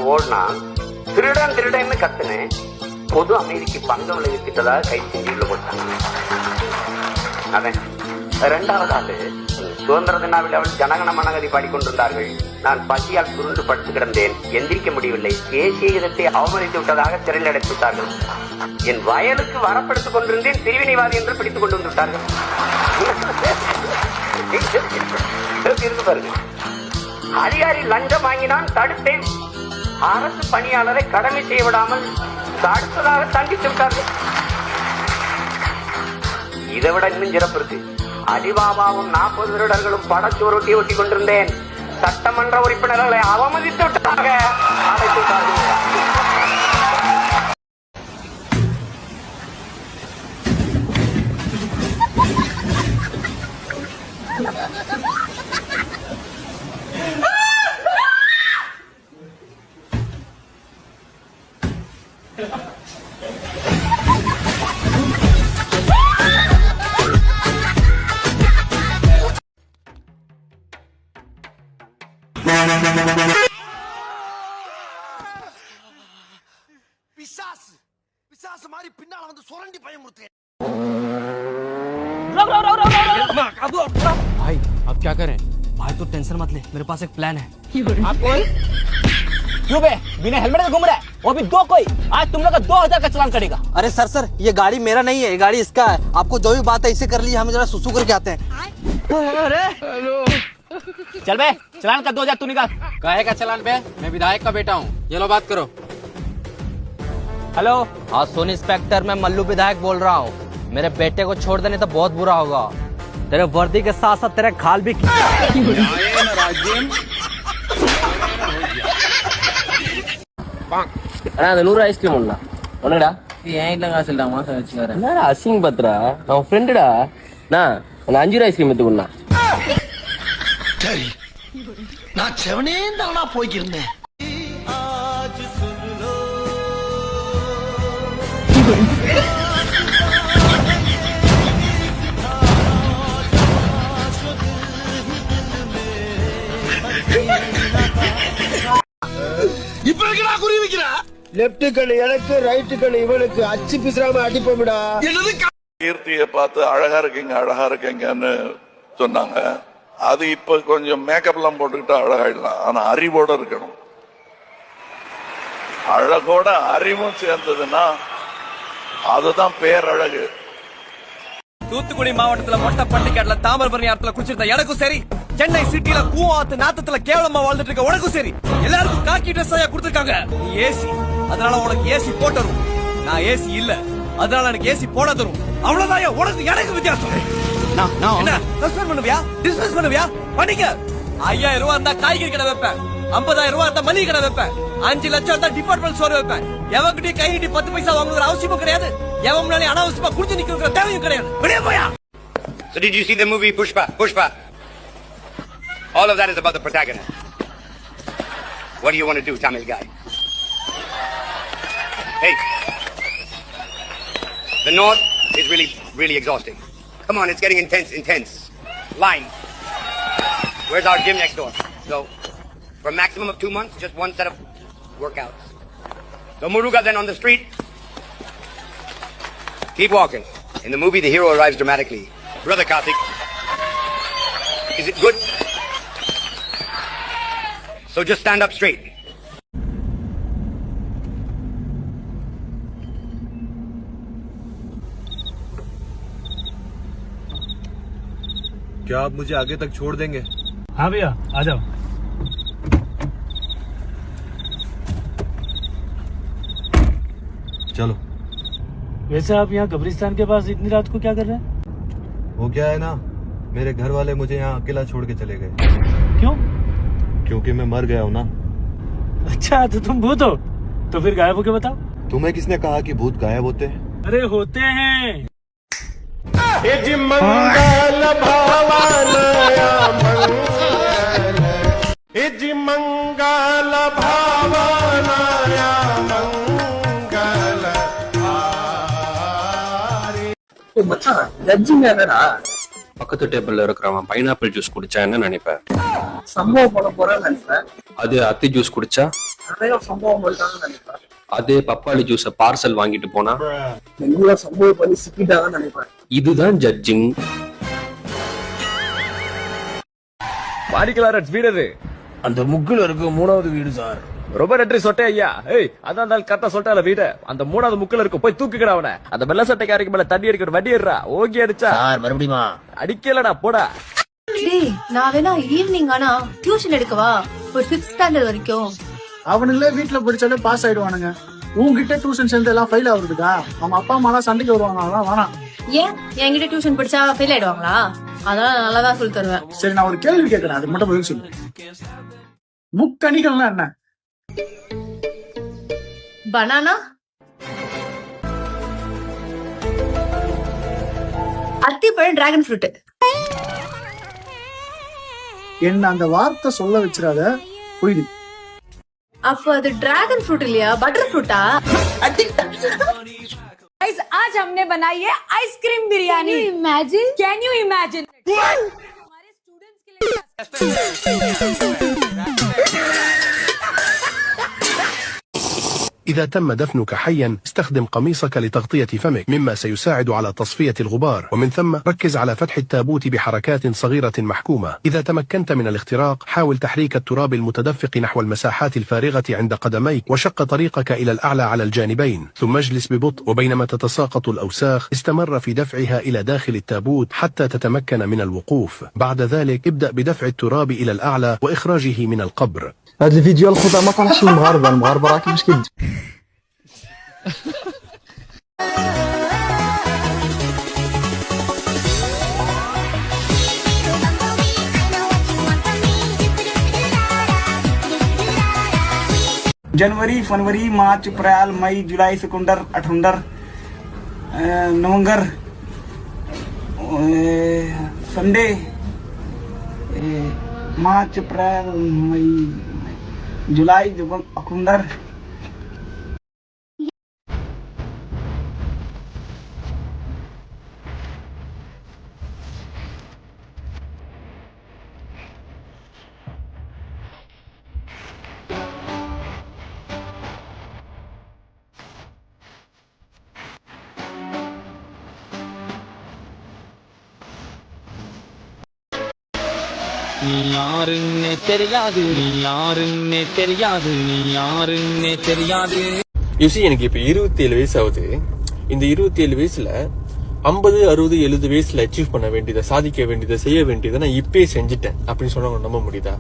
ஓடினா திருடன் திருடன்னு கத்துனேன். பொது அமைதிக்கு பங்கம் விளைவிக்கிட்டதாக கை செஞ்சு உள்ள போட்டாங்க. அவன் இரண்டாவது ஆளு சுதந்திர தின விழாவில் ஜனகண மனகதி பாடிக்கொண்டிருந்தார்கள். நான் பசியால் சுருண்டு படுத்து கிடந்தேன். எந்திரிக்க முடியவில்லை. தேசிய கீதத்தை அவமதித்து விட்டதாக சிறையில் அடைத்து விட்டார்கள். என் வயலுக்கு வரப்படுத்திக் கொண்டிருந்தேன். பிரிவினைவாதி என்று பிடித்துக் கொண்டு வந்து விட்டார்கள். இருக்கு பாருங்க. அதிகாரி லஞ்சம் வாங்கினான், தடுத்தேன். அரசு பணியாளரை கடமை செய்ய விடாமல் தடுப்பதாக தண்டித்து விட்டார்கள். இதை விட இன்னும் சிறப்பு இருக்கு. அலிபாபாவும் 40 திருடர்களும் படச்சோரொட்டி ஒட்டி கொண்டிருந்தேன். சட்டமன்ற உறுப்பினர்களை அவமதித்து விட்டதாக அழைத்து விட்டார்கள். பிசாசு மாதிரி பின்னால வந்து சுரண்டி பயமுறுத்துறேன். भाई अब क्या करें? भाई तो टेंशन मत ले, मेरे पास एक प्लान है। आप कौन? क्यों बे बिना हेलमेट के घूम रहा है? वो भी दो कोई आज तुम लोग का 2000 का चालान कटेगा। अरे सर ये गाड़ी मेरा नहीं है, ये गाड़ी इसका है। आपको जो भी बात है इसे कर लीजिए, हम जरा सुसु करके आते हैं। अरे चल बे चालान का 2000 तू निकाल। काहे का चालान बे? मैं विधायक का बेटा हूँ, ये लो बात करो। हेलो हाँ सुन इंस्पेक्टर, मैं मल्लू विधायक बोल रहा हूँ। मेरे बेटे को छोड़ देने तो बहुत बुरा होगा। तेरे वर्दी के साथ साथ तेरे खाल भी அந்த 100 ஐஸ்கிரீம் ஒண்ணா ஒண்ணுடா ஏன் இல்ல காசுடா மாசம் வச்சுக்கறேன். என்னடா அசிங் பத்ரா, நான் ஃப்ரெண்டுடா. நான் 5 ஐஸ்கிரீம் எடுத்துக்கொண்டா. சரி நான் செவனே தானா போய்க்கிருந்தேன். இப்ப இருக்கா குறி வைக்கிறா? லெப்ட் கண்ணு எனக்கு, ரைட் கண்ணு இவனுக்கு. அச்சு பிசுறாம அடிப்போம்டா. கீர்த்தியை பார்த்து அழகா இருக்கீங்க அழகா இருக்கீங்கன்னு சொன்னாங்க. அது இப்ப கொஞ்சம் மேக்கப் எல்லாம் போட்டுக்கிட்டு அழகாயிடலாம். ஆனா அறிவோட இருக்கணும். அழகோட அறிவும் சேர்ந்ததுன்னா அதுதான் பேரழகு. தூத்துக்குடி மாவட்டத்துல மொட்டை பண்டிகாட்ல தாமிரபரணி ஆத்துல குடிச்சிருந்த எனக்கும் சரி, சென்னை சிட்டில கூவாத்து நாத்தத்துல கேவலமா வாழ்ந்துட்டு இருக்க உனக்கும் சரி, எல்லாருக்கும் காக்கி ட்ரெஸ் கொடுத்திருக்காங்க. நீ ஏசி, அதனால உனக்கு ஏசி போட்டுரும். நான் ஏசி இல்ல, அதனால எனக்கு ஏசி போட தரும். அவ்வளவுதான் உனக்கு எனக்கு வித்தியாசம். என்ன சஸ்பெண்ட் பண்ணுவியா, டிஸ்மிஸ் பண்ணுவியா? பண்ணிக்க. 5000 ரூபாய் இருந்தா காய்கறி கடை வைப்பேன், 50000 ரூபாய் இருந்தா மளிகை கடை வைப்பேன், 5 லட்சம் இருந்தா டிபார்ட்மெண்ட் ஸ்டோர் வைப்பேன். எவங்கிட்டே கை நீட்டி 10 பைசா வாங்குற அவசியமும் கிடையாது. எவன் முன்னாடி அனாவசியமா குடிச்சு நிக்கிற தேவையும் கிடையாது. வெளியே போயா. So did you see the movie Pushpa? All of that is about the protagonist. What do you want to do, Tamil guy? Hey, the north is really exhausting. Come on, it's getting intense. Line. Where's our gym next door? So, for a maximum of 2 months, just one set of workouts. So Muruga then on the street. Keep walking. In the movie, the hero arrives dramatically. Brother Karthik, is it good? So just stand up straight. क्या आप मुझे आगे तक छोड़ देंगे? हाँ भैया आ जाओ। चलो। वैसे आप यहाँ कब्रिस्तान के पास इतनी रात को क्या कर रहे हैं? वो क्या है ना, मेरे घर वाले मुझे यहाँ अकेला छोड़ के चले गए। क्यों? क्योंकि मैं मर गया हूँ ना। अच्छा तो तुम भूत हो, तो फिर गायब होके बताओ। तुम्हें किसने कहा कि भूत गायब होते हैं? अरे होते हैं। मंगल भावनया मंगल भावनया मंगल। மச்சான் ஜட்ஜிங் என்னடா? பக்கத்து டேபிள்ல இருக்கிறவன் பைனாப்பிள் ஜூஸ் குடிச்சா என்ன நினைப்பேன்? சம்பவம் பண்ண போறேன்னு நினைப்பேன். அது அத்தி ஜூஸ் குடிச்சா நிறைய சம்பவம் பண்ணிட்டாங்கன்னு நினைப்பேன். அதே பப்பாளி ஜூஸ பார்சல் வாங்கிட்டு போனா எங்களை சம்பவம் பண்ணி சிக்கிட்டாங்கன்னு நினைப்பேன். இதுதான் ஜட்ஜிங். மாணிக்கலாரட் வீடு அந்த முக்குல இருக்க மூணாவது வீடு சார். ரொம்ப நன்றி சொட்டே ஐயா. ஏய் அதான் கரெக்டா சொல்லிட்டால வீடு அந்த மூணாவது முக்குல இருக்கு, போய் தூக்கிக்கடா அவனை. அந்த வெள்ள சட்டைக்காரிக்கு மேல தண்ணி அடிக்கிற வண்டி ஏறா. ஓகே அடிச்சா சார் மறுபடியுமா? அடிக்கலடா போடா. டேய் நான் வேணா ஈவினிங் ஆனா டியூஷன் எடுக்கவா ஒரு 6th ஸ்டாண்டர்ட் வரைக்கும். அவனுங்களே வீட்டுல படிச்சாலே பாஸ் ஆயிடுவானுங்க. உங்ககிட்ட டியூஷன் சேர்ந்து எல்லாம் ஃபெயில் ஆகுறதுக்கா? அவங்க அப்பா அம்மா எல்லாம் சண்டைக்கு வருவாங்க. அதெல்லாம் வேணாம். ஏன் என்கிட்ட டியூஷன் படிச்சா ஃபெயில் ஆயிடுவாங்களா? அதெல்லாம் நல்லாதான் சொல்லி தருவேன். சரி நான் ஒரு கேள்வி கேட்கறேன், அது மட்டும் பதில் சொல்லு. முக்கணிகள்னா என்ன? பனானா, அத்திப்பழம், டிராகன் ஃப்ரூட். என்ன அந்த வார்த்தை சொல்ல வச்சிடாத, புரியுது? அப்ப அது டிராகன் ஃப்ரூட் இல்லையா, பட்டர் ஃப்ரூட்டா? गाइस आज हमने बनाई है ice cream biryani. Can you imagine हमारे स्टूडेंट्स के लिए. إذا تم دفنك حيا استخدم قميصك لتغطية فمك مما سيساعد على تصفية الغبار، ومن ثم ركز على فتح التابوت بحركات صغيرة محكومة. إذا تمكنت من الاختراق حاول تحريك التراب المتدفق نحو المساحات الفارغة عند قدميك وشق طريقك إلى الأعلى على الجانبين، ثم اجلس ببطء وبينما تتساقط الأوساخ استمر في دفعها إلى داخل التابوت حتى تتمكن من الوقوف. بعد ذلك ابدأ بدفع التراب إلى الأعلى وإخراجه من القبر. هذا الفيديو الخطأ ما طلعش المغاربة راكي مش كده. जनवरी, फरवरी, मार्च, अप्रैल, मई, जुलाई, सितंबर, अठंबर, नवंबर, संडे, मार्च, अप्रैल, मई, जुलाई, अक्टूबर. நீ யாருன்னே தெரியாது, நீ யாருன்னே தெரியாது, நீ யாருன்னே தெரியாது. யூசி எனக்கு இப்ப 27 வயசு ஆகுது. இந்த 27 வயசுல 50, 60, 70 வயசுல அச்சீவ் பண்ண வேண்டியதை, சாதிக்க வேண்டியதை, செய்ய வேண்டியதை நான் இப்பயே செஞ்சுட்டேன் அப்படின்னு சொன்னா நம்ப முடியுதா?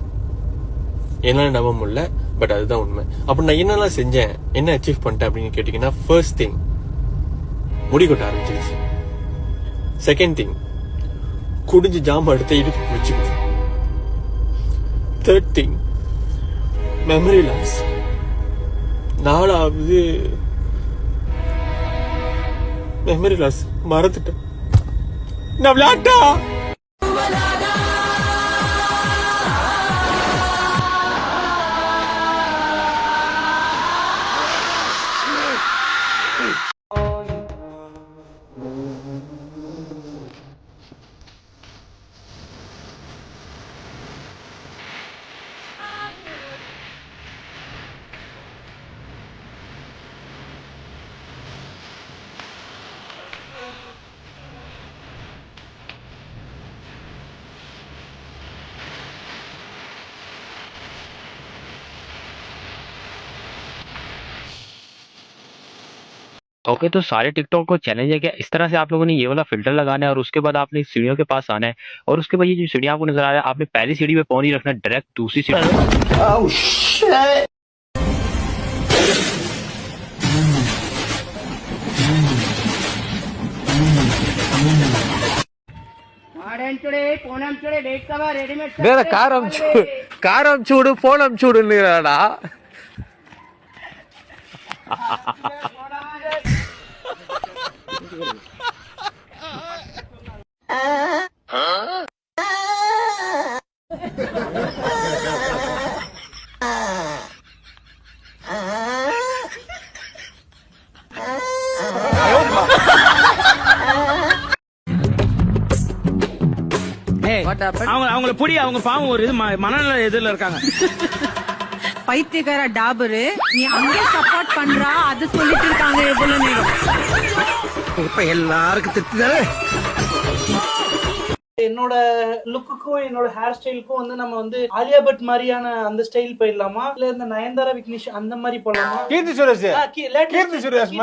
என்னால நம்ப முடியல, பட் அதுதான் உண்மை. அப்ப நான் என்னெல்லாம் செஞ்சேன், என்ன அச்சீவ் பண்ணிட்டேன் அப்படின்னு கேட்டீங்கன்னா, ஃபர்ஸ்ட் திங் முடி கொட்ட ஆரம்பிச்சிருச்சு. செகண்ட் திங் குடிஞ்சு ஜாம எடுத்து இடுப்பு பிடிச்சிக்கிச்சு. Third thing memory loss. நாலாவது மெமரி லாஸ், மறந்துட்டேன். நான் விளையாட்டா ओके तो सारे टिकटॉक को चैलेंज है कि इस तरह से आप लोगों ने ये वाला फिल्टर लगाना है और उसके बाद आपने सीढ़ियों के पास आना है और उसके बाद ये जो सीढ़ियां आपको नजर आ रहा है आपने पहली सीढ़ी पे पाँव नहीं रखना, डायरेक्ट दूसरी सीढ़ी. కారం చూడు పోనం చూడు నీరాడా. அவங்கள புடி, அவங்க பாவம் ஒரு இது மனநல எதிரில இருக்காங்க. பைத்தியக்கார டாபரு, நீ அங்கே சப்போர்ட் பண்றா அது சொல்லிட்டு இருக்காங்க எவ்வளவு நேரம். இப்ப எல்லாருக்கும் திட்டுதானே. என்னோட லுக்குக்கும் என்னோட ஹேர் ஸ்டைலுக்கும் வந்து நம்ம வந்து ஆலியா பட் மாதிரியான அந்த ஸ்டைல் போயிடலாமா, இல்ல இந்த நயன்தாரா விக்னேஷ் அந்த மாதிரி போடலாமா? கீர்த்தி சுரேஷ்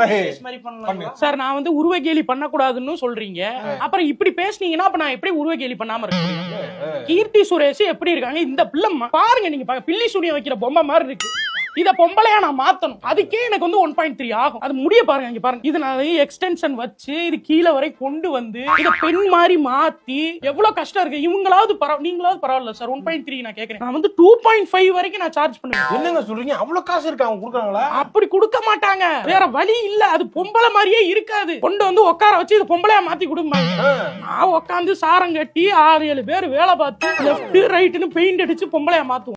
மாதிரி பண்ணலாம் சார். நான் வந்து உருவ கேலி பண்ணக்கூடாதுன்னு சொல்றீங்க, அப்புறம் இப்படி பேசுனீங்கன்னா அப்ப நான் எப்படி உருவ கேலி பண்ணாம இருக்கேன்? கீர்த்தி சுரேஷ் எப்படி இருக்காங்க இந்த பிள்ளை பாருங்க, நீங்க பில்லி சூனியம் வைக்கிற பொம்மை மாதிரி இருக்கு. இத பொம்பளையா நான் மாத்தணும், அதுக்கே எனக்கு வந்து 1.3 ஆகும். அது முடிய பாருங்க, இங்க பாருங்க. இது நான் எக்ஸ்டென்ஷன் வச்சு இது கீழே வரை கொண்டு வந்து இத பெண் மாதிரி மாத்தி எவ்வளவு கஷ்டம் இருக்கு. இவங்களாவது நீங்களாவது பரவாயில்ல சார். 1.3 நான் கேக்குறேன். நான் வந்து 2.5 வரைக்கும் நான் சார்ஜ் பண்ணுவேன். என்னங்க சொல்றீங்க? அவ்வளவு காசு இருக்கு அவங்க கொடுக்குறாங்களா? அப்படி கொடுக்க மாட்டாங்க, வேற வழி இல்ல. அது பொம்பளை மாதிரியே இருக்காது. கொண்டு வந்து உட்கார வச்சு இது பொம்பளையா மாத்தி கொடுப்பாங்க. நான் உட்காந்து சாரம் கட்டி 6-7 பேர் வேலை பார்த்து லெப்ட் ரைட்னு பெயிண்ட் அடிச்சு பொம்பளையா மாத்துவோம்.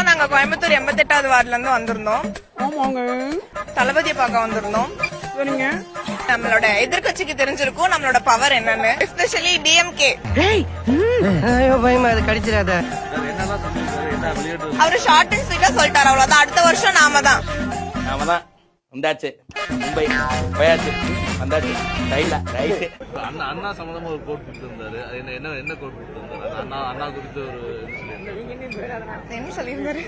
நாங்க கோயம்புத்தூர் 88வது வார்டுல இருந்து வந்திருந்தோம். தளபதியை பார்க்க வந்திருந்தோம். நம்மளோட எதிர்கட்சிக்கு தெரிஞ்சிருக்கும் நம்மளோட பவர் என்னன்னு, எஸ்பெஷலி டிஎம்கே. அது கடிச்சிடாத. அவரு ஷார்ட் அண்ட் ஸ்வீட்டா சொல்லிட்டாரு, அவ்வளவுதான். அடுத்த வருஷம் நாம தான் வந்தாச்சு, மும்பை போயாச்சு, வந்தாச்சு. ரைட். அண்ணா சம்பந்தமா ஒரு கோட் கொடுத்திருந்தாரு. என்ன கோட் கொடுத்திருந்தாரு? அண்ணா குறித்து ஒரு என்ன சொல்லியிருந்தாரு?